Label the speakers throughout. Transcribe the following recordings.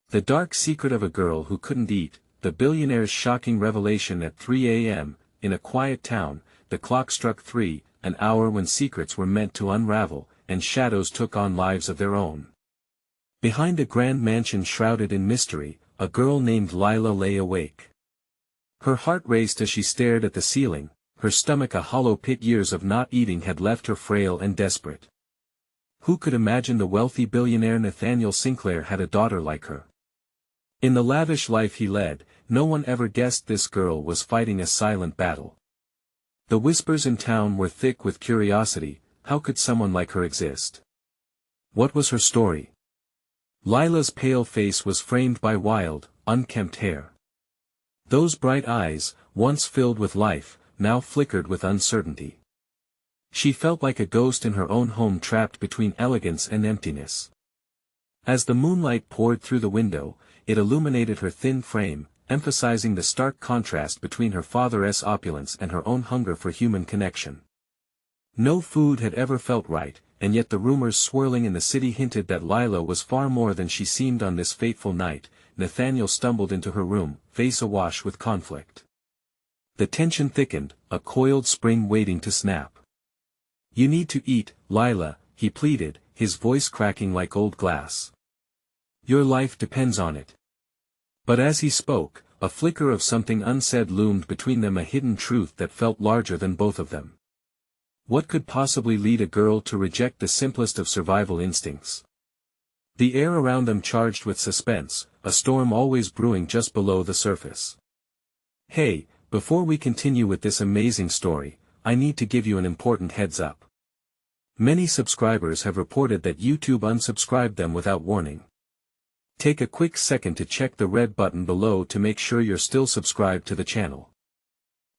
Speaker 1: The dark secret of a girl who couldn't eat, the billionaire's shocking revelation at 3 a.m., in a quiet town, the clock struck 3, an hour when secrets were meant to unravel, and shadows took on lives of their own. Behind a grand mansion shrouded in mystery, a girl named Lila lay awake. Her heart raced as she stared at the ceiling, her stomach a hollow pit. Years of not eating had left her frail and desperate. Who could imagine the wealthy billionaire Nathaniel Sinclair had a daughter like her? In the lavish life he led, no one ever guessed this girl was fighting a silent battle. The whispers in town were thick with curiosity. How could someone like her exist? What was her story? Lila's pale face was framed by wild, unkempt hair. Those bright eyes, once filled with life, now flickered with uncertainty. She felt like a ghost in her own home, trapped between elegance and emptiness. As the moonlight poured through the window, it illuminated her thin frame, emphasizing the stark contrast between her father's opulence and her own hunger for human connection. No food had ever felt right, and yet the rumors swirling in the city hinted that Lila was far more than she seemed. On this fateful night, Nathaniel stumbled into her room, face awash with conflict. The tension thickened, a coiled spring waiting to snap. "You need to eat, Lila," he pleaded, his voice cracking like old glass. "Your life depends on it." But as he spoke, a flicker of something unsaid loomed between them, a hidden truth that felt larger than both of them. What could possibly lead a girl to reject the simplest of survival instincts? The air around them charged with suspense, a storm always brewing just below the surface. "Hey, before we continue with this amazing story, I need to give you an important heads up. Many subscribers have reported that YouTube unsubscribed them without warning. Take a quick second to check the red button below to make sure you're still subscribed to the channel.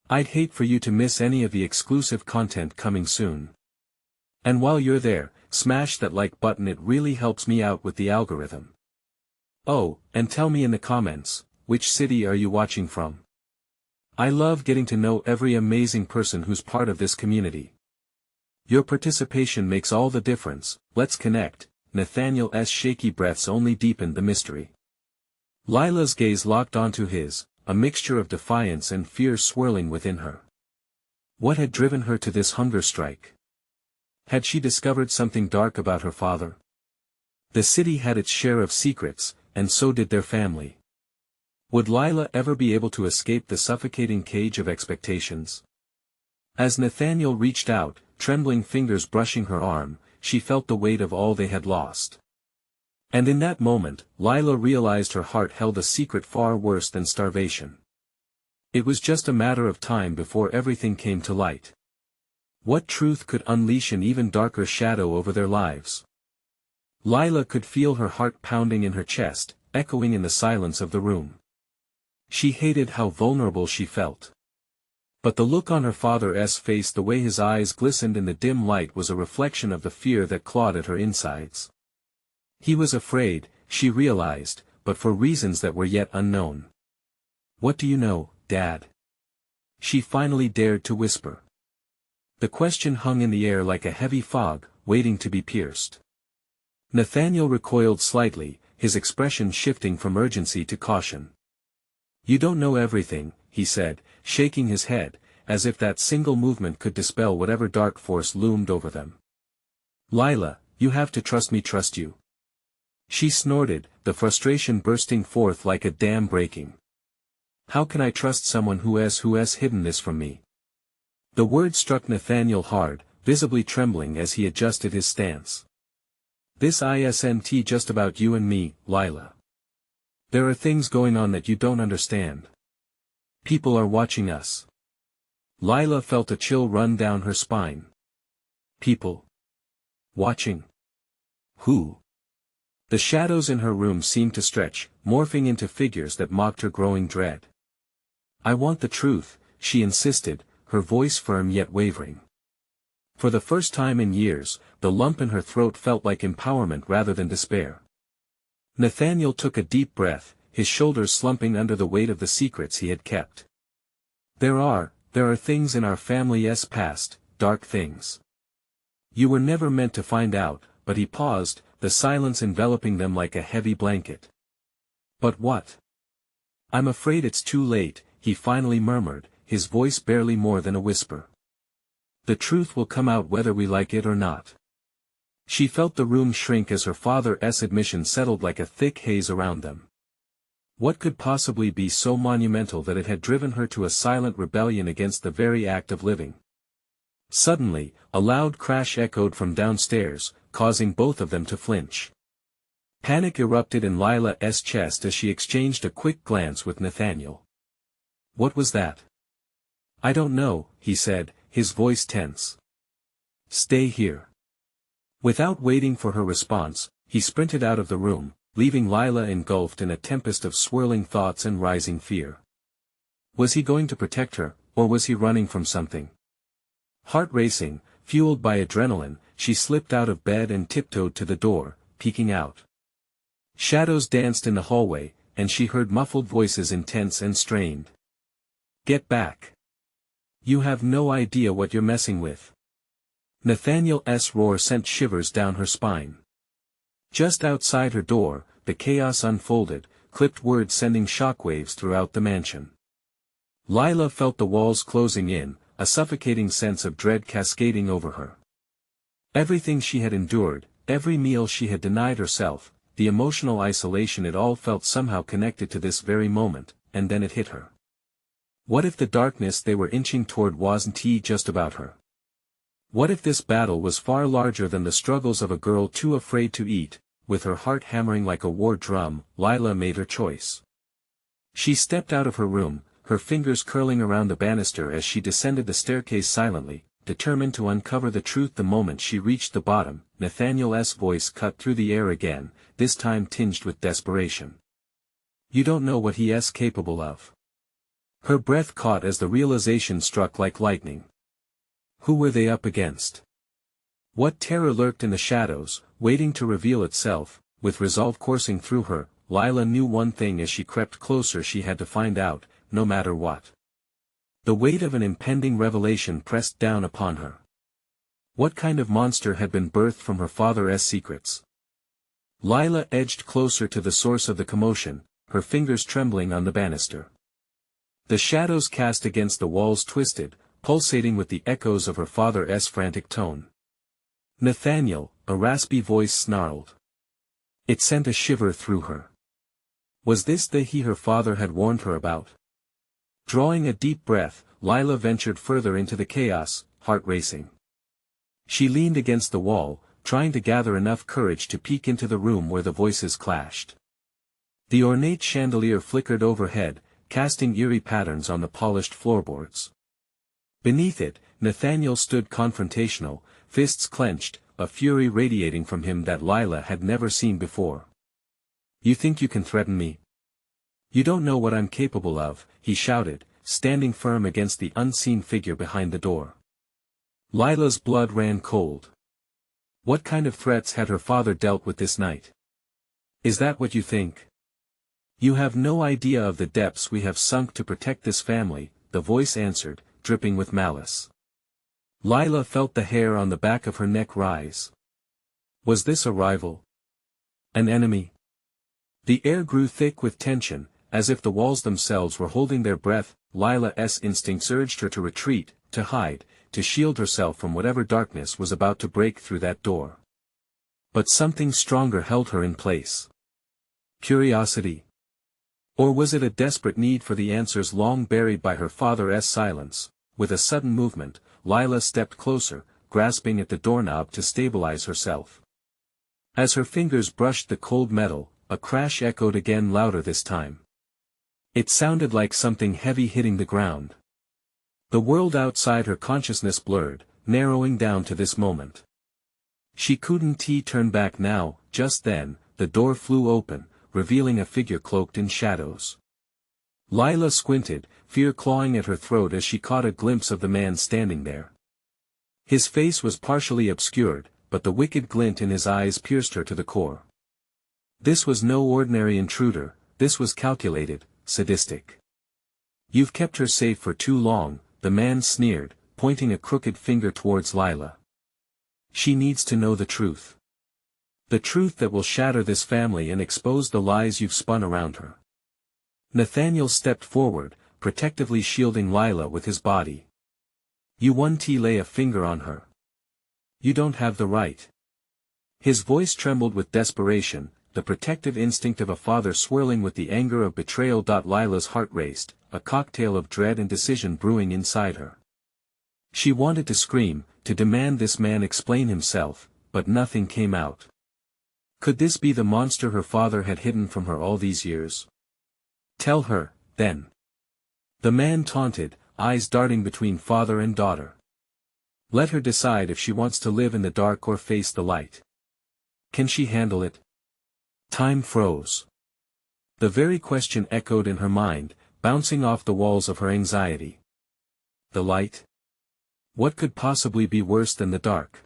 Speaker 1: I'd hate for you to miss any of the exclusive content coming soon. And while you're there, smash that like button, it really helps me out with the algorithm. Oh, and tell me in the comments, which city are you watching from? I love getting to know every amazing person who's part of this community. Your participation makes all the difference. Let's connect. Nathaniel's shaky breaths only deepened the mystery. Lila's gaze locked onto his, a mixture of defiance and fear swirling within her. What had driven her to this hunger strike? Had she discovered something dark about her father? The city had its share of secrets, and so did their family. Would Lila ever be able to escape the suffocating cage of expectations? As Nathaniel reached out, trembling fingers brushing her arm, she felt the weight of all they had lost. And in that moment, Lila realized her heart held a secret far worse than starvation. It was just a matter of time before everything came to light. What truth could unleash an even darker shadow over their lives? Lila could feel her heart pounding in her chest, echoing in the silence of the room. She hated how vulnerable she felt. But the look on her father's face, the way his eyes glistened in the dim light, was a reflection of the fear that clawed at her insides. He was afraid, she realized, but for reasons that were yet unknown. "What do you know, Dad?" she finally dared to whisper. The question hung in the air like a heavy fog, waiting to be pierced. Nathaniel recoiled slightly, his expression shifting from urgency to caution. "You don't know everything," he said, shaking his head, as if that single movement could dispel whatever dark force loomed over them. "Lila, you have to trust me." "Trust you?" She snorted, the frustration bursting forth like a dam breaking. "How can I trust someone who has hidden this from me?" The word struck Nathaniel hard, visibly trembling as he adjusted his stance. "This isn't just about you and me, Lila. There are things going on that you don't understand. People are watching us." Lila felt a chill run down her spine. People? Watching? Who? The shadows in her room seemed to stretch, morphing into figures that mocked her growing dread. "I want the truth," she insisted, her voice firm yet wavering. For the first time in years, the lump in her throat felt like empowerment rather than despair. Nathaniel took a deep breath, his shoulders slumping under the weight of the secrets he had kept. There are things in our family's past, dark things. You were never meant to find out," but he paused, the silence enveloping them like a heavy blanket. But what? I'm afraid it's too late, he finally murmured, his voice barely more than a whisper. The truth will come out whether we like it or not. She felt the room shrink as her father's admission settled like a thick haze around them. What could possibly be so monumental that it had driven her to a silent rebellion against the very act of living? Suddenly, a loud crash echoed from downstairs, causing both of them to flinch. Panic erupted in Lila's chest as she exchanged a quick glance with Nathaniel. What was that? I don't know, he said, his voice tense. Stay here. Without waiting for her response, he sprinted out of the room, leaving Lila engulfed in a tempest of swirling thoughts and rising fear. Was he going to protect her, or was he running from something? Heart racing, fueled by adrenaline, she slipped out of bed and tiptoed to the door, peeking out. Shadows danced in the hallway, and she heard muffled voices intense and strained. Get back. You have no idea what you're messing with. Nathaniel's roar sent shivers down her spine. Just outside her door, the chaos unfolded, clipped words sending shockwaves throughout the mansion. Lila felt the walls closing in, a suffocating sense of dread cascading over her. Everything she had endured, every meal she had denied herself, the emotional isolation, it all felt somehow connected to this very moment, and then it hit her. What if the darkness they were inching toward wasn't just about her? What if this battle was far larger than the struggles of a girl too afraid to eat? With her heart hammering like a war drum, Lila made her choice. She stepped out of her room, her fingers curling around the banister as she descended the staircase silently, determined to uncover the truth. The moment she reached the bottom, Nathaniel's voice cut through the air again, this time tinged with desperation. You don't know what he is capable of. Her breath caught as the realization struck like lightning. Who were they up against? What terror lurked in the shadows, waiting to reveal itself? With resolve coursing through her, Lila knew one thing as she crept closer: she had to find out, no matter what. The weight of an impending revelation pressed down upon her. What kind of monster had been birthed from her father's secrets? Lila edged closer to the source of the commotion, her fingers trembling on the banister. The shadows cast against the walls twisted, pulsating with the echoes of her father's frantic tone. Nathaniel, a raspy voice snarled. It sent a shiver through her. Was this the he her father had warned her about? Drawing a deep breath, Lila ventured further into the chaos, heart racing. She leaned against the wall, trying to gather enough courage to peek into the room where the voices clashed. The ornate chandelier flickered overhead, casting eerie patterns on the polished floorboards. Beneath it, Nathaniel stood confrontational, fists clenched, a fury radiating from him that Lila had never seen before. You think you can threaten me? You don't know what I'm capable of, he shouted, standing firm against the unseen figure behind the door. Lila's blood ran cold. What kind of threats had her father dealt with this night? Is that what you think? You have no idea of the depths we have sunk to protect this family, the voice answered, dripping with malice. Lila felt the hair on the back of her neck rise. Was this a rival? An enemy? The air grew thick with tension, as if the walls themselves were holding their breath. Lila's instincts urged her to retreat, to hide, to shield herself from whatever darkness was about to break through that door. But something stronger held her in place. Curiosity? Or was it a desperate need for the answers long buried by her father's silence? With a sudden movement, Lila stepped closer, grasping at the doorknob to stabilize herself. As her fingers brushed the cold metal, a crash echoed again, louder this time. It sounded like something heavy hitting the ground. The world outside her consciousness blurred, narrowing down to this moment. She couldn't turn back now. Just then, the door flew open, revealing a figure cloaked in shadows. Lila squinted, fear clawing at her throat as she caught a glimpse of the man standing there. His face was partially obscured, but the wicked glint in his eyes pierced her to the core. This was no ordinary intruder, this was calculated, sadistic. You've kept her safe for too long, the man sneered, pointing a crooked finger towards Lila. She needs to know the truth. The truth that will shatter this family and expose the lies you've spun around her. Nathaniel stepped forward, protectively shielding Lila with his body. You won't lay a finger on her. You don't have the right. His voice trembled with desperation, the protective instinct of a father swirling with the anger of betrayal. Lila's heart raced, a cocktail of dread and decision brewing inside her. She wanted to scream, to demand this man explain himself, but nothing came out. Could this be the monster her father had hidden from her all these years? Tell her, then. The man taunted, eyes darting between father and daughter. Let her decide if she wants to live in the dark or face the light. Can she handle it? Time froze. The very question echoed in her mind, bouncing off the walls of her anxiety. The light? What could possibly be worse than the dark?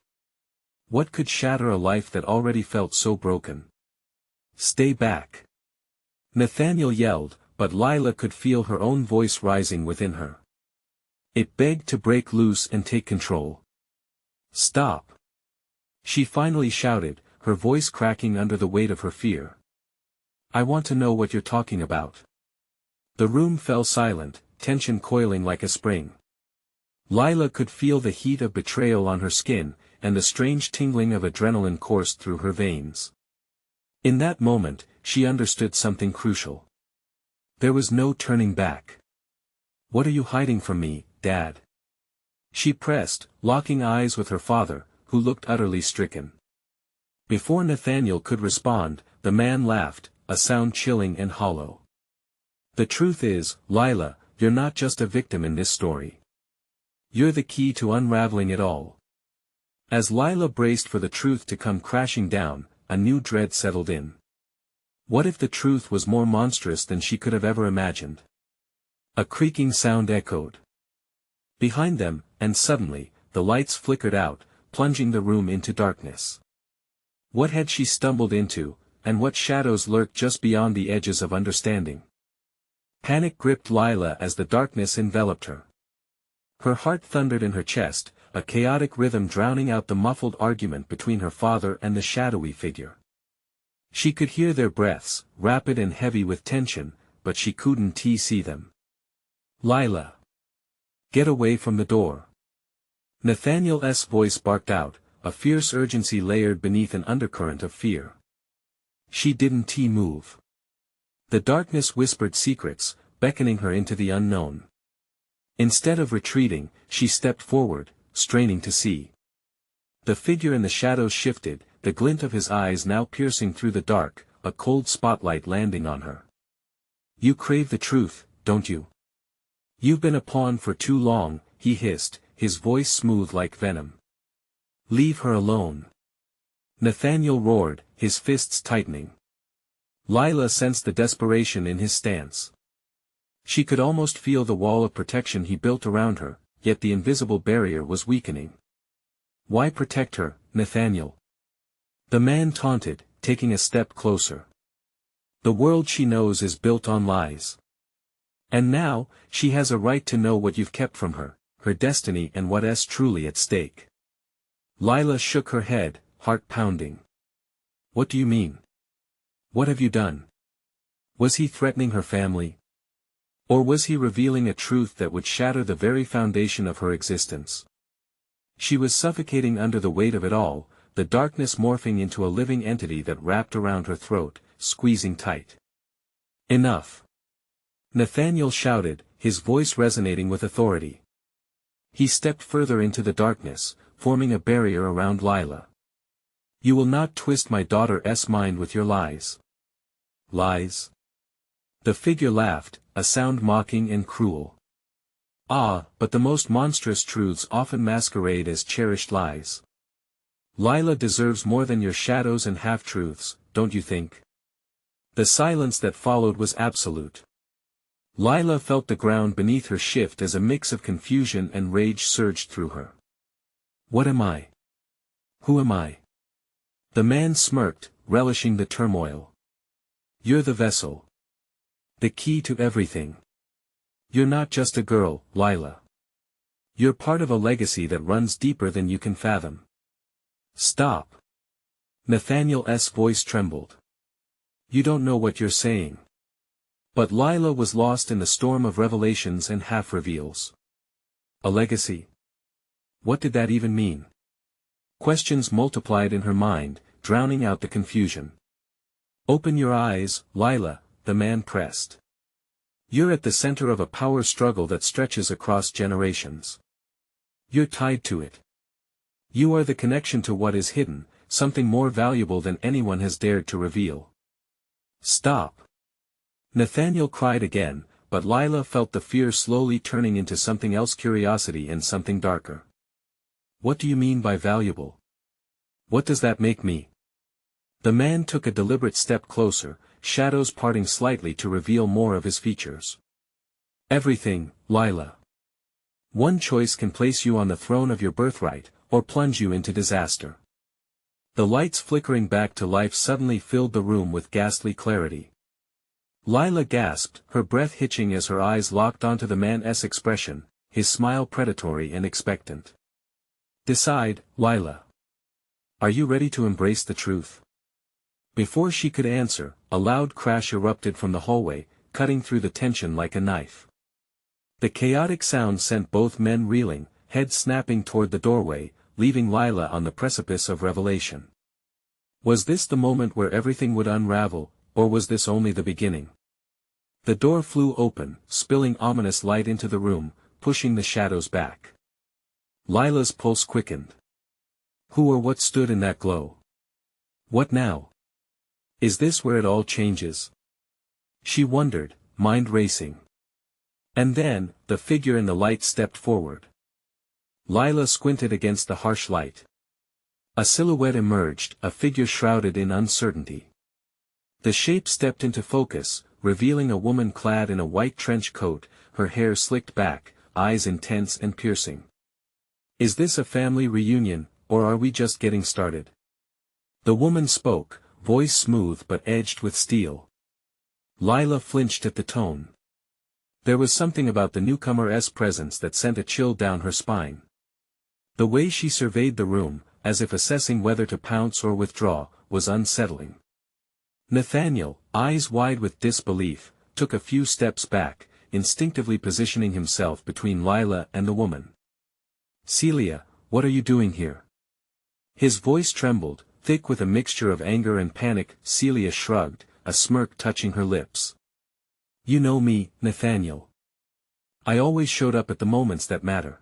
Speaker 1: What could shatter a life that already felt so broken? Stay back. Nathaniel yelled, but Lila could feel her own voice rising within her. It begged to break loose and take control. Stop. She finally shouted, her voice cracking under the weight of her fear. I want to know what you're talking about. The room fell silent, tension coiling like a spring. Lila could feel the heat of betrayal on her skin, and the strange tingling of adrenaline coursed through her veins. In that moment, she understood something crucial. There was no turning back. What are you hiding from me, Dad? She pressed, locking eyes with her father, who looked utterly stricken. Before Nathaniel could respond, the man laughed, a sound chilling and hollow. The truth is, Lila, you're not just a victim in this story. You're the key to unraveling it all. As Lila braced for the truth to come crashing down, a new dread settled in. What if the truth was more monstrous than she could have ever imagined? A creaking sound echoed behind them, and suddenly, the lights flickered out, plunging the room into darkness. What had she stumbled into, and what shadows lurked just beyond the edges of understanding? Panic gripped Lila as the darkness enveloped her. Her heart thundered in her chest, a chaotic rhythm drowning out the muffled argument between her father and the shadowy figure. She could hear their breaths, rapid and heavy with tension, but she couldn't see them. Lila! Get away from the door! Nathaniel's voice barked out, a fierce urgency layered beneath an undercurrent of fear. She didn't move. The darkness whispered secrets, beckoning her into the unknown. Instead of retreating, she stepped forward, straining to see. The figure in the shadows shifted, the glint of his eyes now piercing through the dark, a cold spotlight landing on her. You crave the truth, don't you? You've been a pawn for too long, he hissed, his voice smooth like venom. Leave her alone. Nathaniel roared, his fists tightening. Lila sensed the desperation in his stance. She could almost feel the wall of protection he built around her, yet the invisible barrier was weakening. Why protect her, Nathaniel? The man taunted, taking a step closer. The world she knows is built on lies. And now, she has a right to know what you've kept from her, her destiny and what's truly at stake. Lila shook her head, heart pounding. What do you mean? What have you done? Was he threatening her family? Or was he revealing a truth that would shatter the very foundation of her existence? She was suffocating under the weight of it all, the darkness morphing into a living entity that wrapped around her throat, squeezing tight. Enough! Nathaniel shouted, his voice resonating with authority. He stepped further into the darkness, forming a barrier around Lila. You will not twist my daughter's mind with your lies. Lies? The figure laughed, a sound mocking and cruel. Ah, but the most monstrous truths often masquerade as cherished lies. Lila deserves more than your shadows and half-truths, don't you think? The silence that followed was absolute. Lila felt the ground beneath her shift as a mix of confusion and rage surged through her. What am I? Who am I? The man smirked, relishing the turmoil. You're the vessel. The key to everything. You're not just a girl, Lila. You're part of a legacy that runs deeper than you can fathom. Stop. Nathaniel's voice trembled. You don't know what you're saying. But Lila was lost in the storm of revelations and half-reveals. A legacy? What did that even mean? Questions multiplied in her mind, drowning out the confusion. Open your eyes, Lila, the man pressed. You're at the center of a power struggle that stretches across generations. You're tied to it. You are the connection to what is hidden, something more valuable than anyone has dared to reveal. Stop! Nathaniel cried again, but Lila felt the fear slowly turning into something else, curiosity and something darker. What do you mean by valuable? What does that make me? The man took a deliberate step closer, shadows parting slightly to reveal more of his features. Everything, Lila. One choice can place you on the throne of your birthright, or plunge you into disaster. The lights flickering back to life suddenly filled the room with ghastly clarity. Lila gasped, her breath hitching as her eyes locked onto the man's expression, his smile predatory and expectant. Decide, Lila. Are you ready to embrace the truth? Before she could answer, a loud crash erupted from the hallway, cutting through the tension like a knife. The chaotic sound sent both men reeling, heads snapping toward the doorway, leaving Lila on the precipice of revelation. Was this the moment where everything would unravel, or was this only the beginning? The door flew open, spilling ominous light into the room, pushing the shadows back. Lila's pulse quickened. Who or what stood in that glow? What now? Is this where it all changes? She wondered, mind racing. And then, the figure in the light stepped forward. Lila squinted against the harsh light. A silhouette emerged, a figure shrouded in uncertainty. The shape stepped into focus, revealing a woman clad in a white trench coat, her hair slicked back, eyes intense and piercing. Is this a family reunion, or are we just getting started? The woman spoke, voice smooth but edged with steel. Lila flinched at the tone. There was something about the newcomer's presence that sent a chill down her spine. The way she surveyed the room, as if assessing whether to pounce or withdraw, was unsettling. Nathaniel, eyes wide with disbelief, took a few steps back, instinctively positioning himself between Lila and the woman. Celia, what are you doing here? His voice trembled, thick with a mixture of anger and panic. Celia shrugged, a smirk touching her lips. You know me, Nathaniel. I always showed up at the moments that matter.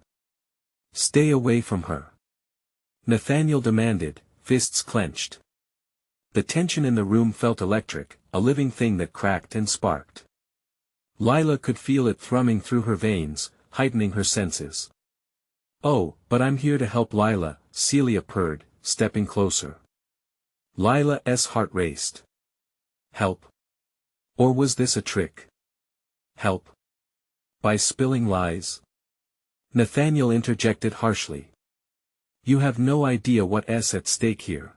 Speaker 1: Stay away from her. Nathaniel demanded, fists clenched. The tension in the room felt electric, a living thing that cracked and sparked. Lila could feel it thrumming through her veins, heightening her senses. Oh, but I'm here to help Lila, Celia purred, stepping closer. Lila's heart raced. Help? Or was this a trick? Help? By spilling lies? Nathaniel interjected harshly. You have no idea what's at stake here.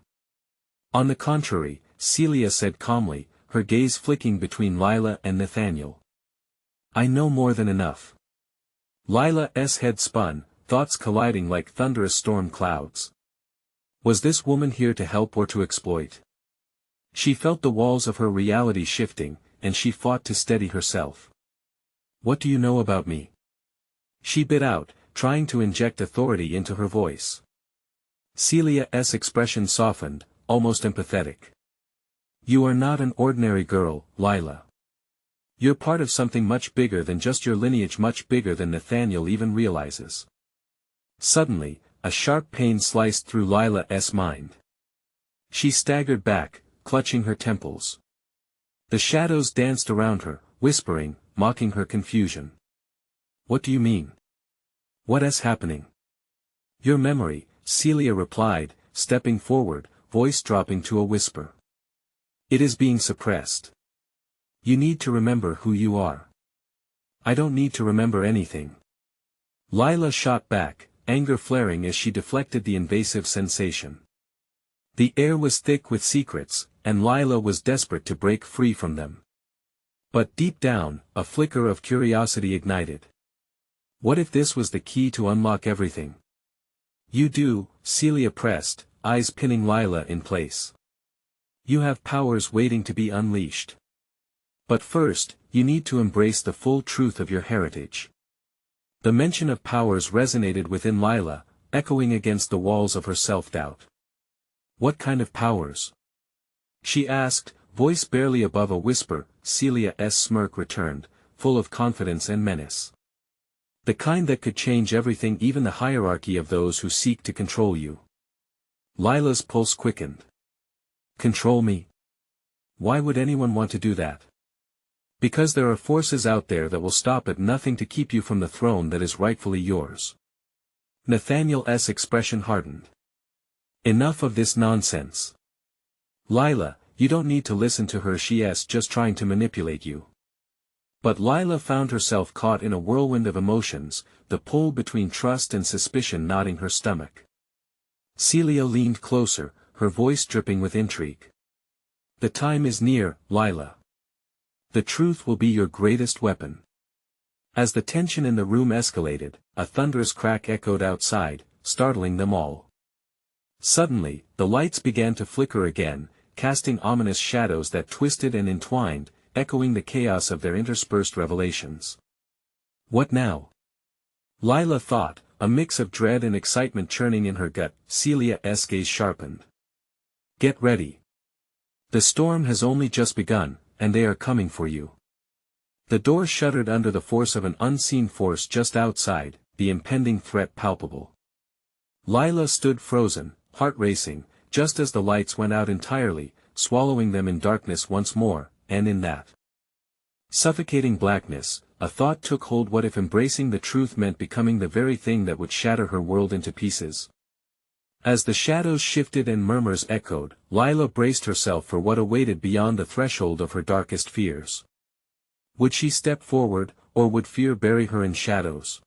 Speaker 1: On the contrary, Celia said calmly, her gaze flicking between Lila and Nathaniel. I know more than enough. Lila's head spun, thoughts colliding like thunderous storm clouds. Was this woman here to help or to exploit? She felt the walls of her reality shifting, and she fought to steady herself. What do you know about me? She bit out, trying to inject authority into her voice. Celia's expression softened, almost empathetic. You are not an ordinary girl, Lila. You're part of something much bigger than just your lineage, much bigger than Nathaniel even realizes. Suddenly, a sharp pain sliced through Lila's mind. She staggered back, clutching her temples. The shadows danced around her, whispering, mocking her confusion. What do you mean? What's happening? Your memory, Celia replied, stepping forward, voice dropping to a whisper. It is being suppressed. You need to remember who you are. I don't need to remember anything. Lila shot back, anger flaring as she deflected the invasive sensation. The air was thick with secrets, and Lila was desperate to break free from them. But deep down, a flicker of curiosity ignited. What if this was the key to unlock everything? You do, Celia pressed, eyes pinning Lila in place. You have powers waiting to be unleashed. But first, you need to embrace the full truth of your heritage. The mention of powers resonated within Lila, echoing against the walls of her self-doubt. What kind of powers? She asked, voice barely above a whisper. Celia's smirk returned, full of confidence and menace. The kind that could change everything, even the hierarchy of those who seek to control you. Lila's pulse quickened. Control me? Why would anyone want to do that? Because there are forces out there that will stop at nothing to keep you from the throne that is rightfully yours. Nathaniel's expression hardened. Enough of this nonsense. Lila, you don't need to listen to her, she's just trying to manipulate you. But Lila found herself caught in a whirlwind of emotions, the pull between trust and suspicion knotting her stomach. Celia leaned closer, her voice dripping with intrigue. The time is near, Lila. The truth will be your greatest weapon. As the tension in the room escalated, a thunderous crack echoed outside, startling them all. Suddenly, the lights began to flicker again, casting ominous shadows that twisted and entwined, echoing the chaos of their interspersed revelations. What now? Lila thought, a mix of dread and excitement churning in her gut. Celia's gaze sharpened. Get ready. The storm has only just begun, and they are coming for you. The door shuddered under the force of an unseen force just outside, the impending threat palpable. Lila stood frozen, heart racing, just as the lights went out entirely, swallowing them in darkness once more, and in that suffocating blackness, a thought took hold. What if embracing the truth meant becoming the very thing that would shatter her world into pieces? As the shadows shifted and murmurs echoed, Lila braced herself for what awaited beyond the threshold of her darkest fears. Would she step forward, or would fear bury her in shadows?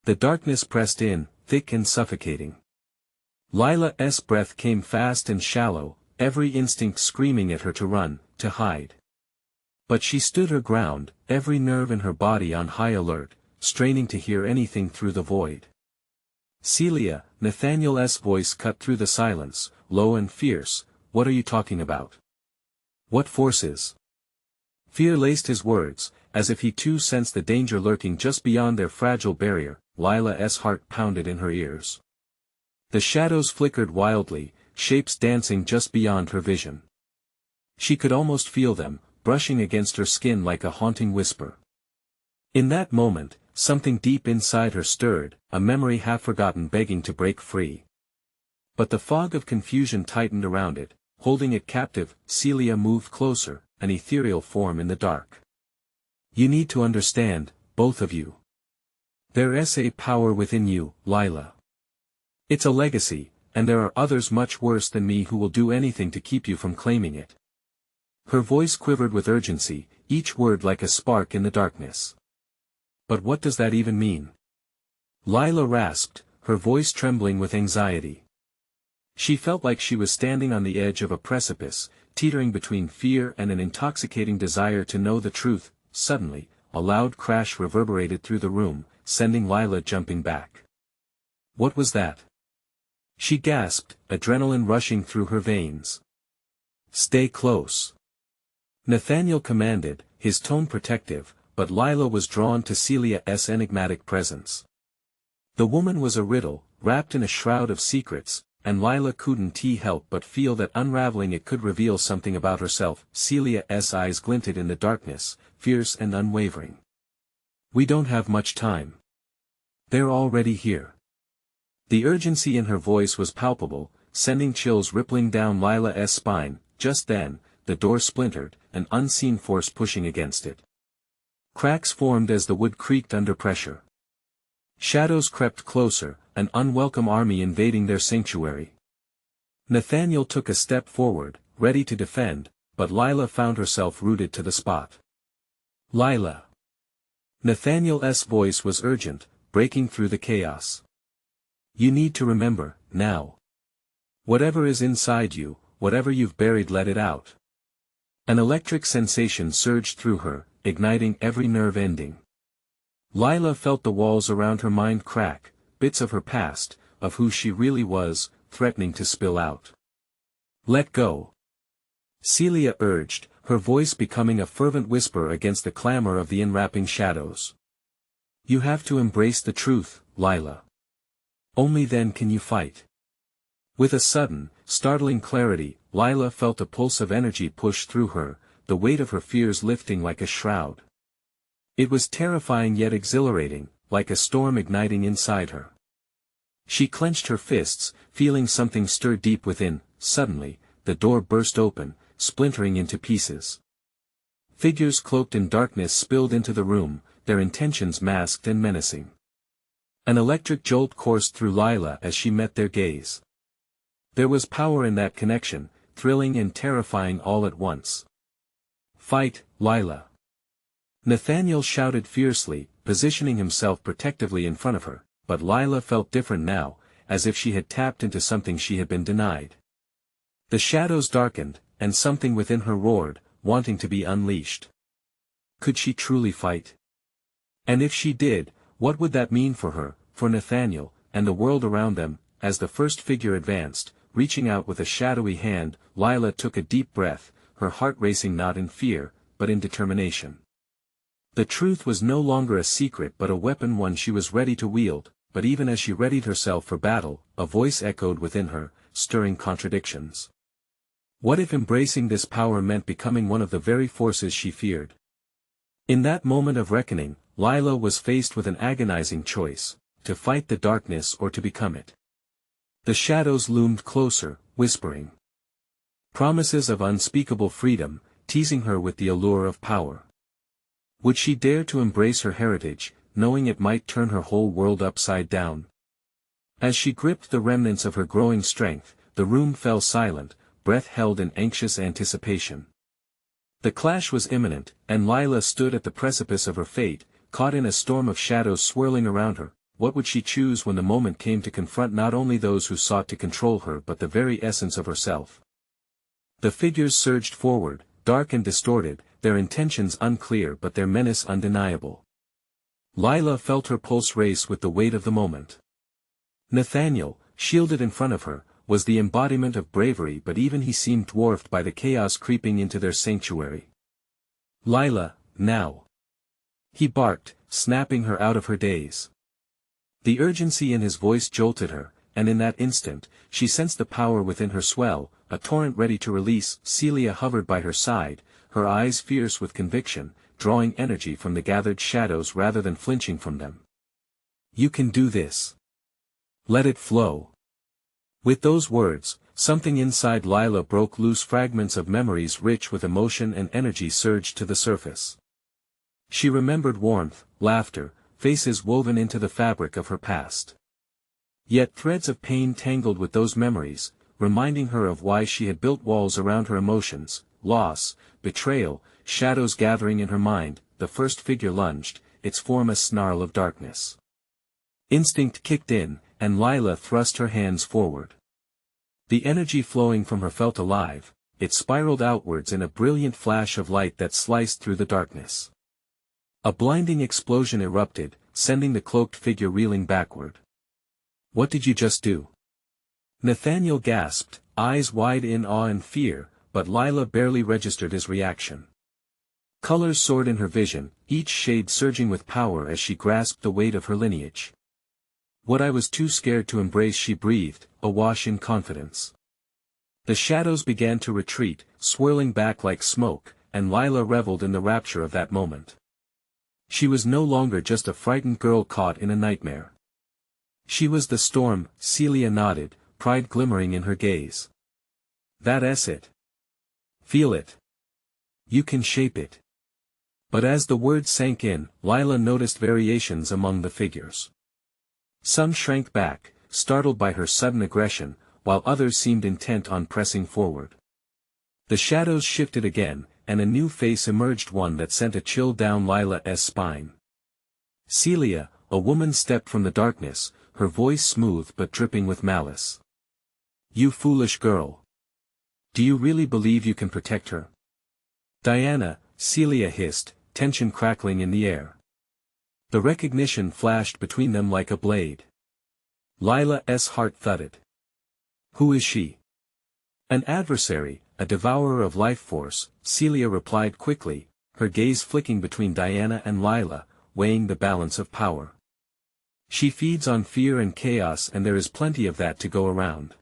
Speaker 1: The darkness pressed in, thick and suffocating. Lila's breath came fast and shallow, every instinct screaming at her to run, to hide. But she stood her ground, every nerve in her body on high alert, straining to hear anything through the void. Celia, Nathaniel's voice cut through the silence, low and fierce. What are you talking about? What forces? Fear laced his words, as if he too sensed the danger lurking just beyond their fragile barrier. Lila's heart pounded in her ears. The shadows flickered wildly, shapes dancing just beyond her vision. She could almost feel them, brushing against her skin like a haunting whisper. In that moment, something deep inside her stirred, a memory half forgotten begging to break free. But the fog of confusion tightened around it, holding it captive. Celia moved closer, an ethereal form in the dark. You need to understand, both of you. There's a power within you, Lila. It's a legacy, and there are others much worse than me who will do anything to keep you from claiming it. Her voice quivered with urgency, each word like a spark in the darkness. But what does that even mean? Lila rasped, her voice trembling with anxiety. She felt like she was standing on the edge of a precipice, teetering between fear and an intoxicating desire to know the truth. Suddenly, a loud crash reverberated through the room, sending Lila jumping back. What was that? She gasped, adrenaline rushing through her veins. Stay close. Nathaniel commanded, his tone protective, but Lila was drawn to Celia's enigmatic presence. The woman was a riddle, wrapped in a shroud of secrets, and Lila couldn't help but feel that unraveling it could reveal something about herself. Celia's eyes glinted in the darkness, fierce and unwavering. We don't have much time. They're already here. The urgency in her voice was palpable, sending chills rippling down Lila's spine. Just then, the door splintered, an unseen force pushing against it. Cracks formed as the wood creaked under pressure. Shadows crept closer, an unwelcome army invading their sanctuary. Nathaniel took a step forward, ready to defend, but Lila found herself rooted to the spot. Lila. Nathaniel's voice was urgent, breaking through the chaos. You need to remember, now. Whatever is inside you, whatever you've buried, let it out. An electric sensation surged through her, igniting every nerve ending. Lila felt the walls around her mind crack, bits of her past, of who she really was, threatening to spill out. "Let go," Celia urged, her voice becoming a fervent whisper against the clamor of the enwrapping shadows. "You have to embrace the truth, Lila. Only then can you fight." With a sudden, startling clarity, Lila felt a pulse of energy push through her, the weight of her fears lifting like a shroud. It was terrifying yet exhilarating, like a storm igniting inside her. She clenched her fists, feeling something stir deep within. Suddenly, the door burst open, splintering into pieces. Figures cloaked in darkness spilled into the room, their intentions masked and menacing. An electric jolt coursed through Lila as she met their gaze. There was power in that connection, thrilling and terrifying all at once. "Fight, Lila!" Nathaniel shouted fiercely, positioning himself protectively in front of her, but Lila felt different now, as if she had tapped into something she had been denied. The shadows darkened, and something within her roared, wanting to be unleashed. Could she truly fight? And if she did, what would that mean for her, for Nathaniel, and the world around them? As the first figure advanced, reaching out with a shadowy hand, Lila took a deep breath, her heart racing not in fear, but in determination. The truth was no longer a secret but a weapon, one she was ready to wield, but even as she readied herself for battle, a voice echoed within her, stirring contradictions. What if embracing this power meant becoming one of the very forces she feared? In that moment of reckoning, Lila was faced with an agonizing choice, to fight the darkness or to become it. The shadows loomed closer, whispering promises of unspeakable freedom, teasing her with the allure of power. Would she dare to embrace her heritage, knowing it might turn her whole world upside down? As she gripped the remnants of her growing strength, the room fell silent, breath held in anxious anticipation. The clash was imminent, and Lila stood at the precipice of her fate, caught in a storm of shadows swirling around her. What would she choose when the moment came to confront not only those who sought to control her but the very essence of herself? The figures surged forward, dark and distorted, their intentions unclear but their menace undeniable. Lila felt her pulse race with the weight of the moment. Nathaniel, shielded in front of her, was the embodiment of bravery, but even he seemed dwarfed by the chaos creeping into their sanctuary. "Lila, now!" he barked, snapping her out of her daze. The urgency in his voice jolted her, and in that instant, she sensed the power within her swell, a torrent ready to release. Celia hovered by her side, her eyes fierce with conviction, drawing energy from the gathered shadows rather than flinching from them. "You can do this. Let it flow." With those words, something inside Lila broke loose. Fragments of memories rich with emotion and energy surged to the surface. She remembered warmth, laughter, faces woven into the fabric of her past. Yet threads of pain tangled with those memories, reminding her of why she had built walls around her emotions. Loss, betrayal, shadows gathering in her mind. The first figure lunged, its form a snarl of darkness. Instinct kicked in, and Lila thrust her hands forward. The energy flowing from her felt alive, it spiraled outwards in a brilliant flash of light that sliced through the darkness. A blinding explosion erupted, sending the cloaked figure reeling backward. "What did you just do?" Nathaniel gasped, eyes wide in awe and fear, but Lila barely registered his reaction. Colors soared in her vision, each shade surging with power as she grasped the weight of her lineage. "What I was too scared to embrace," she breathed, awash in confidence. The shadows began to retreat, swirling back like smoke, and Lila reveled in the rapture of that moment. She was no longer just a frightened girl caught in a nightmare. She was the storm. Celia nodded, pride glimmering in her gaze. "That's it. Feel it. You can shape it." But as the words sank in, Lila noticed variations among the figures. Some shrank back, startled by her sudden aggression, while others seemed intent on pressing forward. The shadows shifted again, and a new face emerged, one that sent a chill down Lila's spine. Celia, a woman, stepped from the darkness, her voice smooth but dripping with malice. "You foolish girl. Do you really believe you can protect her?" "Diana," Celia hissed, tension crackling in the air. The recognition flashed between them like a blade. Lila's heart thudded. Who is she? An adversary, a devourer of life force, Celia replied quickly, her gaze flicking between Diana and Lila, weighing the balance of power. She feeds on fear and chaos, and there is plenty of that to go around.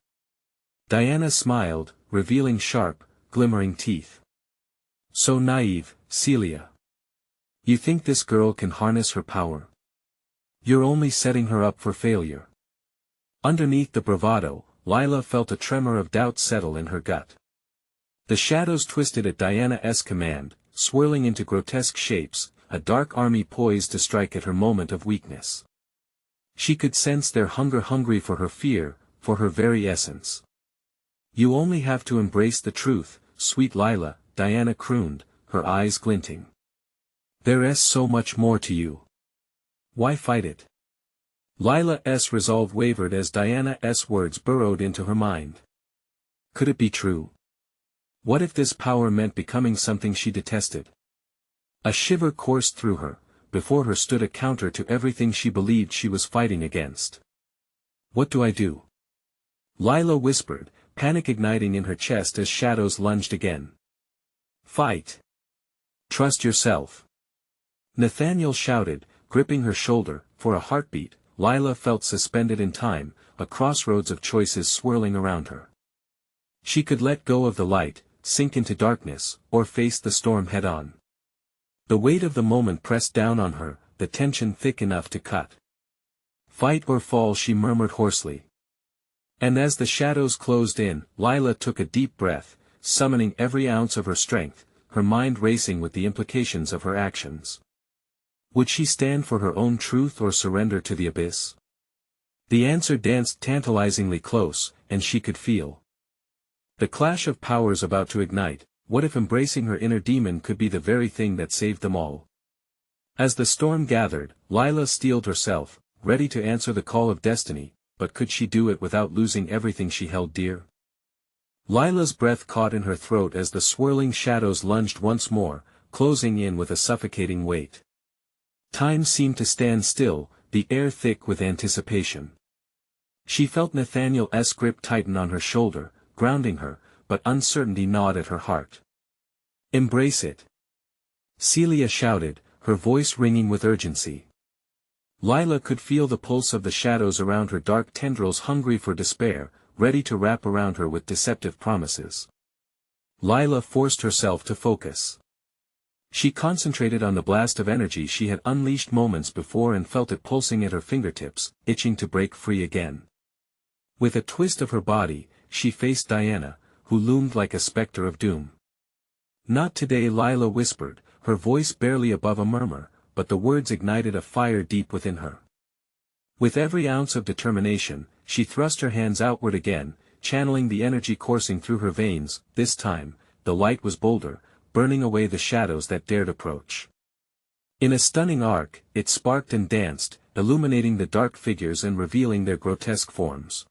Speaker 1: Diana smiled, revealing sharp, glimmering teeth. So naive, Celia. You think this girl can harness her power? You're only setting her up for failure. Underneath the bravado, Lila felt a tremor of doubt settle in her gut. The shadows twisted at Diana's command, swirling into grotesque shapes, a dark army poised to strike at her moment of weakness. She could sense their hunger, hungry for her fear, for her very essence. You only have to embrace the truth, sweet Lila, Diana crooned, her eyes glinting. There's so much more to you. Why fight it? Lila's resolve wavered as Diana's words burrowed into her mind. Could it be true? What if this power meant becoming something she detested? A shiver coursed through her. Before her stood a counter to everything she believed she was fighting against. What do I do? Lila whispered, panic igniting in her chest as shadows lunged again. Fight. Trust yourself. Nathaniel shouted, gripping her shoulder. For a heartbeat, Lila felt suspended in time, a crossroads of choices swirling around her. She could let go of the light, sink into darkness, or face the storm head-on. The weight of the moment pressed down on her, the tension thick enough to cut. Fight or fall, she murmured hoarsely. And as the shadows closed in, Lila took a deep breath, summoning every ounce of her strength, her mind racing with the implications of her actions. Would she stand for her own truth or surrender to the abyss? The answer danced tantalizingly close, and she could feel the clash of powers about to ignite. What if embracing her inner demon could be the very thing that saved them all? As the storm gathered, Lila steeled herself, ready to answer the call of destiny, but could she do it without losing everything she held dear? Lila's breath caught in her throat as the swirling shadows lunged once more, closing in with a suffocating weight. Time seemed to stand still, the air thick with anticipation. She felt Nathaniel's grip tighten on her shoulder, grounding her, but uncertainty gnawed at her heart. Embrace it. Celia shouted, her voice ringing with urgency. Lila could feel the pulse of the shadows around her, dark tendrils hungry for despair, ready to wrap around her with deceptive promises. Lila forced herself to focus. She concentrated on the blast of energy she had unleashed moments before and felt it pulsing at her fingertips, itching to break free again. With a twist of her body, she faced Diana, who loomed like a specter of doom. Not today, Lila whispered, her voice barely above a murmur, but the words ignited a fire deep within her. With every ounce of determination, she thrust her hands outward again, channeling the energy coursing through her veins. This time, the light was bolder, burning away the shadows that dared approach. In a stunning arc, it sparked and danced, illuminating the dark figures and revealing their grotesque forms.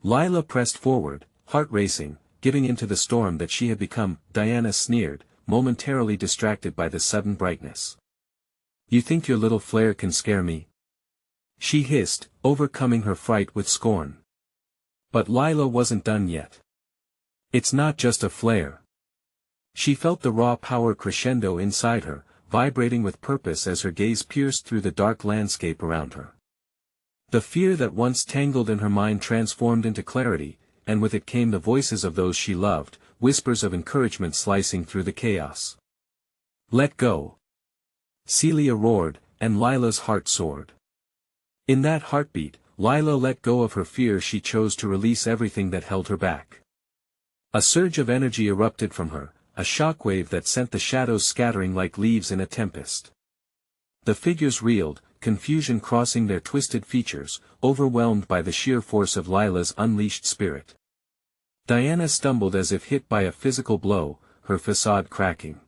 Speaker 1: Lila pressed forward, heart racing, giving into the storm that she had become. Diana sneered, momentarily distracted by the sudden brightness. You think your little flare can scare me? She hissed, overcoming her fright with scorn. But Lila wasn't done yet. It's not just a flare. She felt the raw power crescendo inside her, vibrating with purpose as her gaze pierced through the dark landscape around her. The fear that once tangled in her mind transformed into clarity, and with it came the voices of those she loved, whispers of encouragement slicing through the chaos. Let go. Celia roared, and Lila's heart soared. In that heartbeat, Lila let go of her fear. She chose to release everything that held her back. A surge of energy erupted from her, a shockwave that sent the shadows scattering like leaves in a tempest. The figures reeled, confusion crossing their twisted features, overwhelmed by the sheer force of Lila's unleashed spirit. Diana stumbled as if hit by a physical blow, her facade cracking.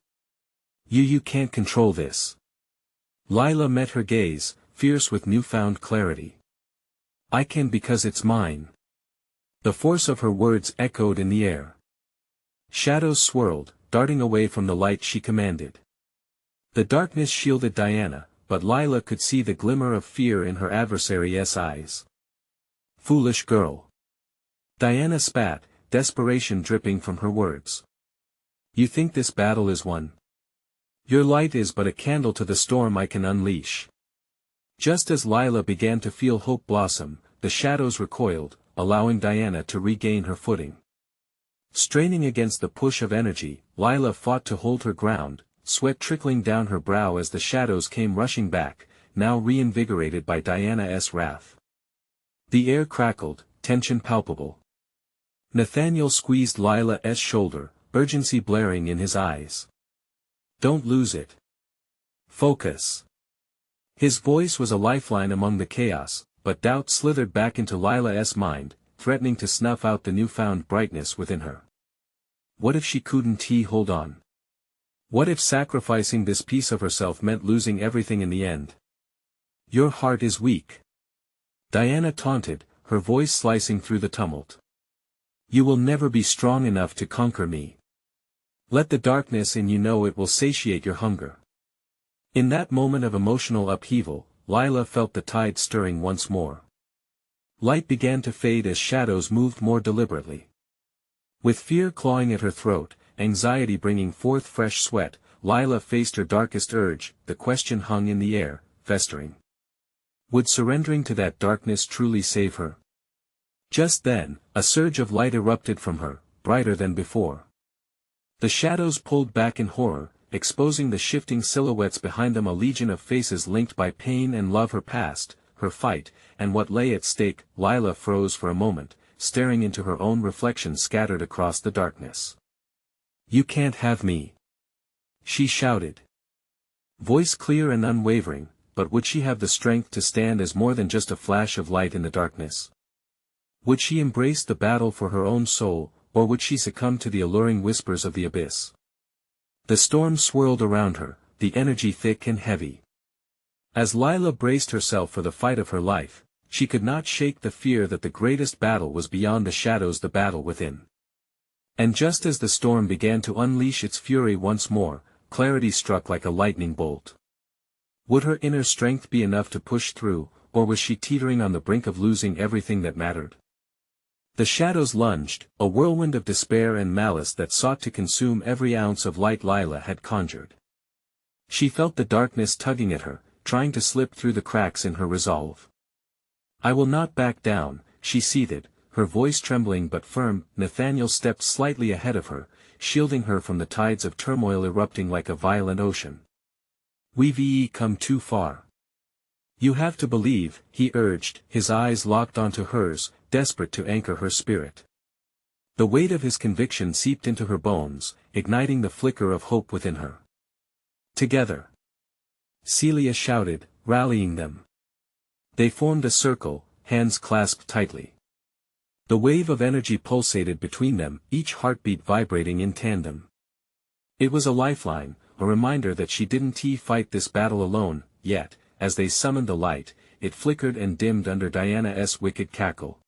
Speaker 1: You can't control this. Lila met her gaze, fierce with newfound clarity. I can because it's mine. The force of her words echoed in the air. Shadows swirled, darting away from the light she commanded. The darkness shielded Diana, but Lila could see the glimmer of fear in her adversary's eyes. Foolish girl. Diana spat, desperation dripping from her words. You think this battle is won? Your light is but a candle to the storm I can unleash. Just as Lila began to feel hope blossom, the shadows recoiled, allowing Diana to regain her footing. Straining against the push of energy, Lila fought to hold her ground, sweat trickling down her brow as the shadows came rushing back, now reinvigorated by Diana's wrath. The air crackled, tension palpable. Nathaniel squeezed Lila's shoulder, urgency blaring in his eyes. Don't lose it. Focus. His voice was a lifeline among the chaos, but doubt slithered back into Lila's mind, threatening to snuff out the newfound brightness within her. What if she couldn't hold on? What if sacrificing this piece of herself meant losing everything in the end? Your heart is weak. Diana taunted, her voice slicing through the tumult. You will never be strong enough to conquer me. Let the darkness in you know it will satiate your hunger. In that moment of emotional upheaval, Lila felt the tide stirring once more. Light began to fade as shadows moved more deliberately. With fear clawing at her throat, anxiety bringing forth fresh sweat, Lila faced her darkest urge. The question hung in the air, festering. Would surrendering to that darkness truly save her? Just then, a surge of light erupted from her, brighter than before. The shadows pulled back in horror, exposing the shifting silhouettes behind them, a legion of faces linked by pain and love, her past, her fight, and what lay at stake. Lila froze for a moment, staring into her own reflection scattered across the darkness. You can't have me. She shouted. Voice clear and unwavering, but would she have the strength to stand as more than just a flash of light in the darkness? Would she embrace the battle for her own soul, or would she succumb to the alluring whispers of the abyss? The storm swirled around her, the energy thick and heavy. As Lila braced herself for the fight of her life, she could not shake the fear that the greatest battle was beyond the shadows, the battle within. And just as the storm began to unleash its fury once more, clarity struck like a lightning bolt. Would her inner strength be enough to push through, or was she teetering on the brink of losing everything that mattered? The shadows lunged, a whirlwind of despair and malice that sought to consume every ounce of light Lila had conjured. She felt the darkness tugging at her, trying to slip through the cracks in her resolve. I will not back down, she seethed, her voice trembling but firm. Nathaniel stepped slightly ahead of her, shielding her from the tides of turmoil erupting like a violent ocean. We've come too far. You have to believe, he urged, his eyes locked onto hers, desperate to anchor her spirit. The weight of his conviction seeped into her bones, igniting the flicker of hope within her. Together. Celia shouted, rallying them. They formed a circle, hands clasped tightly. The wave of energy pulsated between them, each heartbeat vibrating in tandem. It was a lifeline, a reminder that she didn't fight this battle alone. Yet, as they summoned the light, it flickered and dimmed under Diana's wicked cackle.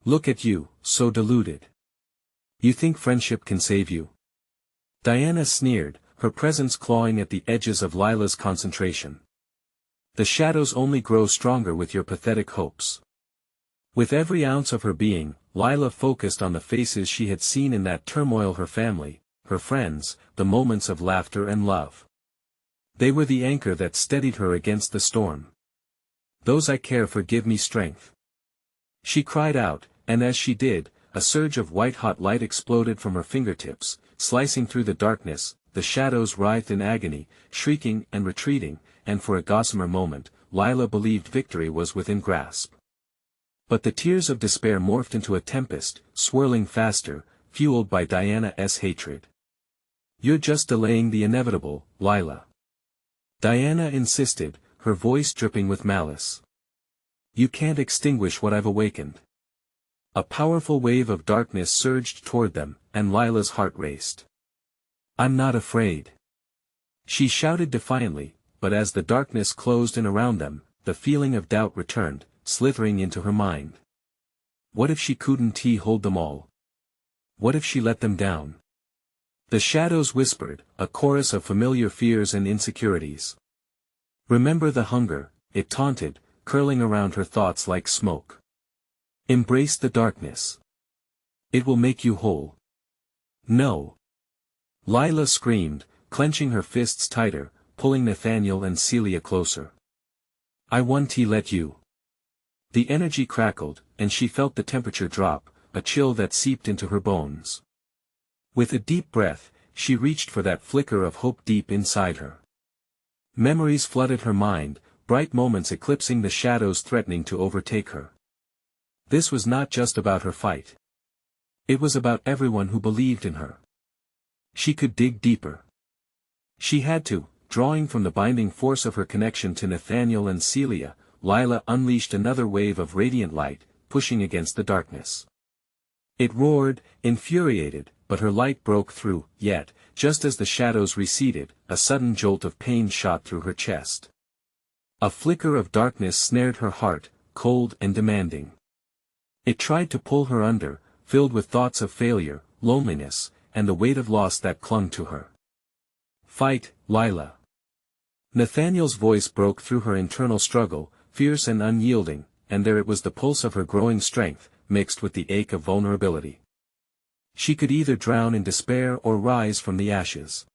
Speaker 1: Look at you, so deluded. You think friendship can save you? Diana sneered, her presence clawing at the edges of Lila's concentration. The shadows only grow stronger with your pathetic hopes. With every ounce of her being, Lila focused on the faces she had seen in that turmoil, her family, her friends, the moments of laughter and love. They were the anchor that steadied her against the storm. Those I care for give me strength. She cried out, and as she did, a surge of white-hot light exploded from her fingertips, slicing through the darkness. The shadows writhed in agony, shrieking and retreating, and for a gossamer moment, Lila believed victory was within grasp. But the tears of despair morphed into a tempest, swirling faster, fueled by Diana's hatred. You're just delaying the inevitable, Lila. Diana insisted, her voice dripping with malice. You can't extinguish what I've awakened. A powerful wave of darkness surged toward them, and Lila's heart raced. I'm not afraid. She shouted defiantly, but as the darkness closed in around them, the feeling of doubt returned, slithering into her mind. What if she couldn't hold them all? What if she let them down? The shadows whispered, a chorus of familiar fears and insecurities. Remember the hunger, it taunted, curling around her thoughts like smoke. Embrace the darkness. It will make you whole. No. Lila screamed, clenching her fists tighter, pulling Nathaniel and Celia closer. I won't let you. The energy crackled, and she felt the temperature drop, a chill that seeped into her bones. With a deep breath, she reached for that flicker of hope deep inside her. Memories flooded her mind, bright moments eclipsing the shadows threatening to overtake her. This was not just about her fight. It was about everyone who believed in her. She could dig deeper. She had to, drawing from the binding force of her connection to Nathaniel and Celia. Lila unleashed another wave of radiant light, pushing against the darkness. It roared, infuriated, but her light broke through, yet, just as the shadows receded, a sudden jolt of pain shot through her chest. A flicker of darkness snared her heart, cold and demanding. It tried to pull her under, filled with thoughts of failure, loneliness, and the weight of loss that clung to her. Fight, Lila. Nathaniel's voice broke through her internal struggle, fierce and unyielding, and there it was, the pulse of her growing strength, mixed with the ache of vulnerability. She could either drown in despair or rise from the ashes.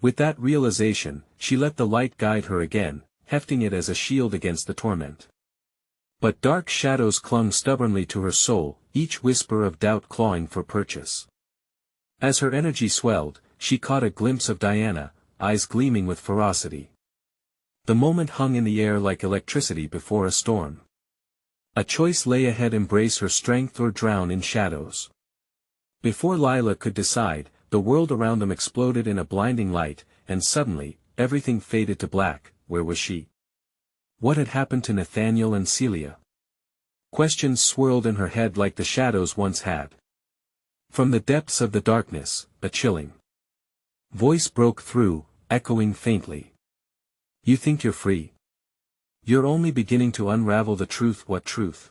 Speaker 1: With that realization, she let the light guide her again, hefting it as a shield against the torment. But dark shadows clung stubbornly to her soul, each whisper of doubt clawing for purchase. As her energy swelled, she caught a glimpse of Diana, eyes gleaming with ferocity. The moment hung in the air like electricity before a storm. A choice lay ahead: embrace her strength or drown in shadows. Before Lila could decide, the world around them exploded in a blinding light, and suddenly, everything faded to black. Where was she? What had happened to Nathaniel and Celia? Questions swirled in her head like the shadows once had. From the depths of the darkness, a chilling voice broke through, echoing faintly. You think you're free? You're only beginning to unravel the truth. What truth?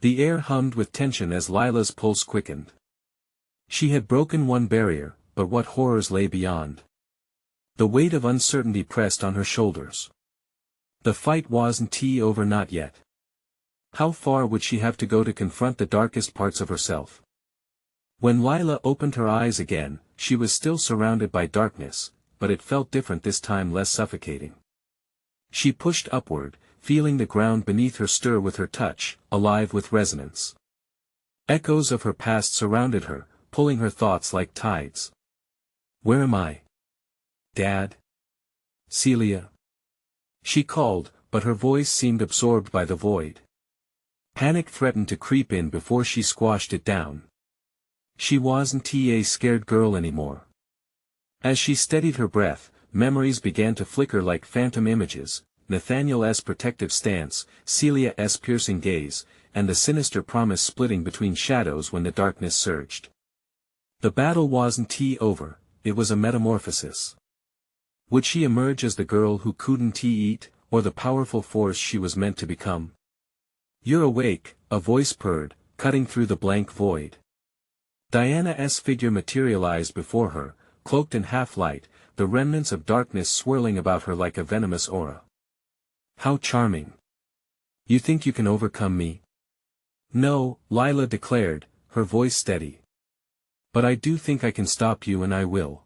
Speaker 1: The air hummed with tension as Lila's pulse quickened. She had broken one barrier, but what horrors lay beyond? The weight of uncertainty pressed on her shoulders. The fight wasn't over, not yet. How far would she have to go to confront the darkest parts of herself? When Lila opened her eyes again, she was still surrounded by darkness, but it felt different this time, less suffocating. She pushed upward, feeling the ground beneath her stir with her touch, alive with resonance. Echoes of her past surrounded her, pulling her thoughts like tides. Where am I? Dad? Celia? She called, but her voice seemed absorbed by the void. Panic threatened to creep in before she squashed it down. She wasn't a scared girl anymore. As she steadied her breath, memories began to flicker like phantom images: Nathaniel's protective stance, Celia's piercing gaze, and the sinister promise splitting between shadows when the darkness surged. The battle wasn't over, it was a metamorphosis. Would she emerge as the girl who couldn't eat, or the powerful force she was meant to become? You're awake, a voice purred, cutting through the blank void. Diana's figure materialized before her, cloaked in half-light, the remnants of darkness swirling about her like a venomous aura. How charming. You think you can overcome me? No, Lila declared, her voice steady. But I do think I can stop you, and I will.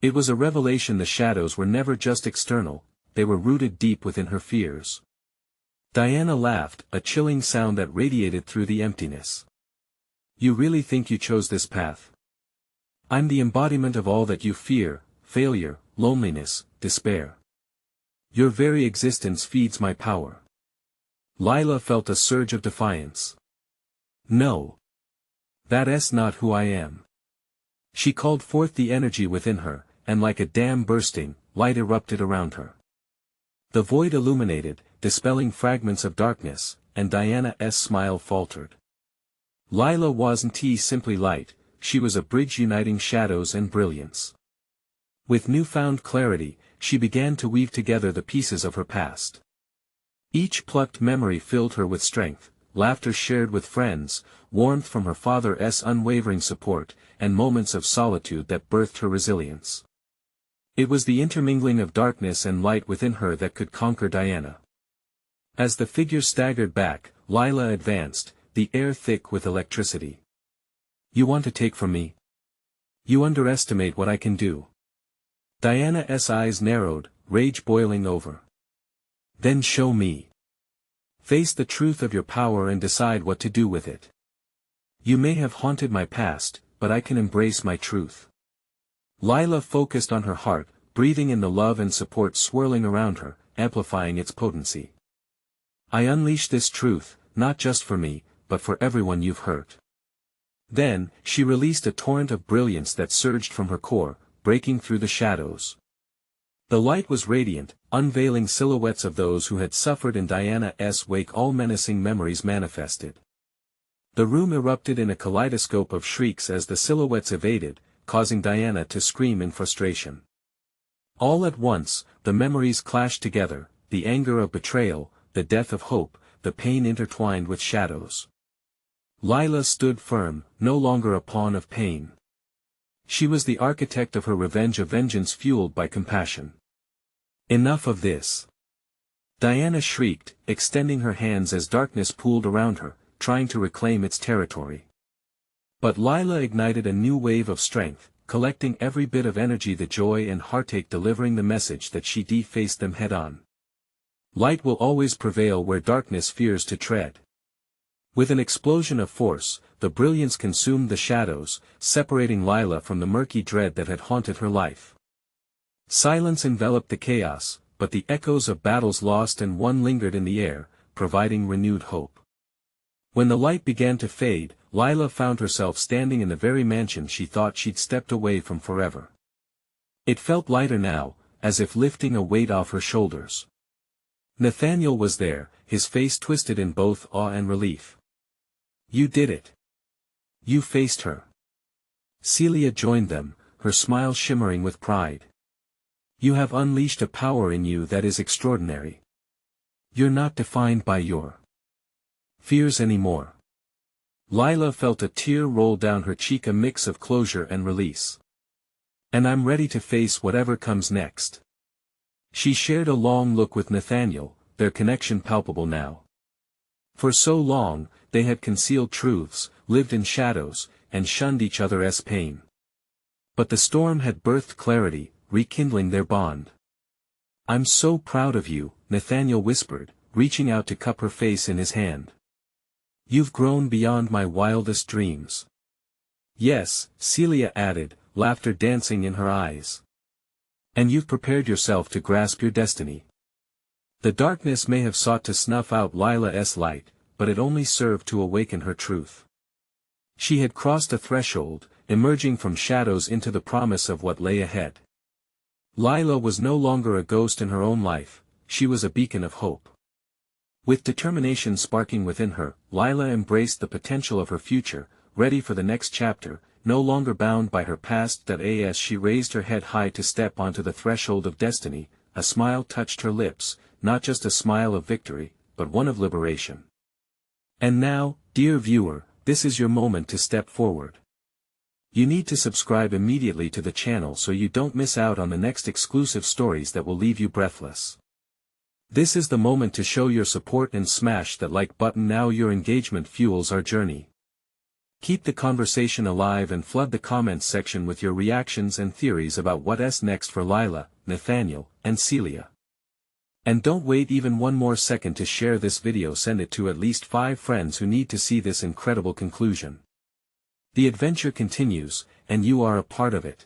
Speaker 1: It was a revelation: the shadows were never just external, they were rooted deep within her fears. Diana laughed, a chilling sound that radiated through the emptiness. You really think you chose this path? I'm the embodiment of all that you fear: failure, loneliness, despair. Your very existence feeds my power. Lila felt a surge of defiance. No. That's not who I am. She called forth the energy within her, and like a dam bursting, light erupted around her. The void illuminated, dispelling fragments of darkness, and Diana's smile faltered. Lila wasn't simply light, she was a bridge uniting shadows and brilliance. With newfound clarity, she began to weave together the pieces of her past. Each plucked memory filled her with strength: laughter shared with friends, warmth from her father's unwavering support, and moments of solitude that birthed her resilience. It was the intermingling of darkness and light within her that could conquer Diana. As the figure staggered back, Lila advanced, the air thick with electricity. You want to take from me? You underestimate what I can do. Diana's eyes narrowed, rage boiling over. Then show me. Face the truth of your power and decide what to do with it. You may have haunted my past, but I can embrace my truth. Lila focused on her heart, breathing in the love and support swirling around her, amplifying its potency. I unleash this truth, not just for me, but for everyone you've hurt. Then, she released a torrent of brilliance that surged from her core, breaking through the shadows. The light was radiant, unveiling silhouettes of those who had suffered in Diana's wake. All menacing memories manifested. The room erupted in a kaleidoscope of shrieks as the silhouettes evaded, causing Diana to scream in frustration. All at once, the memories clashed together, the anger of betrayal, the death of hope, the pain intertwined with shadows. Lila stood firm, no longer a pawn of pain. She was the architect of her revenge, a vengeance fueled by compassion. Enough of this. Diana shrieked, extending her hands as darkness pooled around her, trying to reclaim its territory. But Lila ignited a new wave of strength, collecting every bit of energy, the joy and heartache, delivering the message that she defaced them head-on. Light will always prevail where darkness fears to tread. With an explosion of force, the brilliance consumed the shadows, separating Lila from the murky dread that had haunted her life. Silence enveloped the chaos, but the echoes of battles lost and won lingered in the air, providing renewed hope. When the light began to fade, Lila found herself standing in the very mansion she thought she'd stepped away from forever. It felt lighter now, as if lifting a weight off her shoulders. Nathaniel was there, his face twisted in both awe and relief. You did it. You faced her. Celia joined them, her smile shimmering with pride. You have unleashed a power in you that is extraordinary. You're not defined by your fears anymore. Lila felt a tear roll down her cheek, a mix of closure and release. And I'm ready to face whatever comes next. She shared a long look with Nathaniel, their connection palpable now. For so long, they had concealed truths, lived in shadows, and shunned each other's pain. But the storm had birthed clarity, rekindling their bond. I'm so proud of you, Nathaniel whispered, reaching out to cup her face in his hand. You've grown beyond my wildest dreams. Yes, Celia added, laughter dancing in her eyes. And you've prepared yourself to grasp your destiny. The darkness may have sought to snuff out Lila's light, but it only served to awaken her truth. She had crossed a threshold, emerging from shadows into the promise of what lay ahead. Lila was no longer a ghost in her own life, she was a beacon of hope. With determination sparking within her, Lila embraced the potential of her future, ready for the next chapter, no longer bound by her past. As she raised her head high to step onto the threshold of destiny, a smile touched her lips, not just a smile of victory, but one of liberation. And now, dear viewer, this is your moment to step forward. You need to subscribe immediately to the channel so you don't miss out on the next exclusive stories that will leave you breathless. This is the moment to show your support and smash that like button now. Your engagement fuels our journey. Keep the conversation alive and flood the comments section with your reactions and theories about what's next for Lila, Nathaniel, and Celia. And don't wait even one more second to share this video. Send it to at least 5 friends who need to see this incredible conclusion. The adventure continues, and you are a part of it.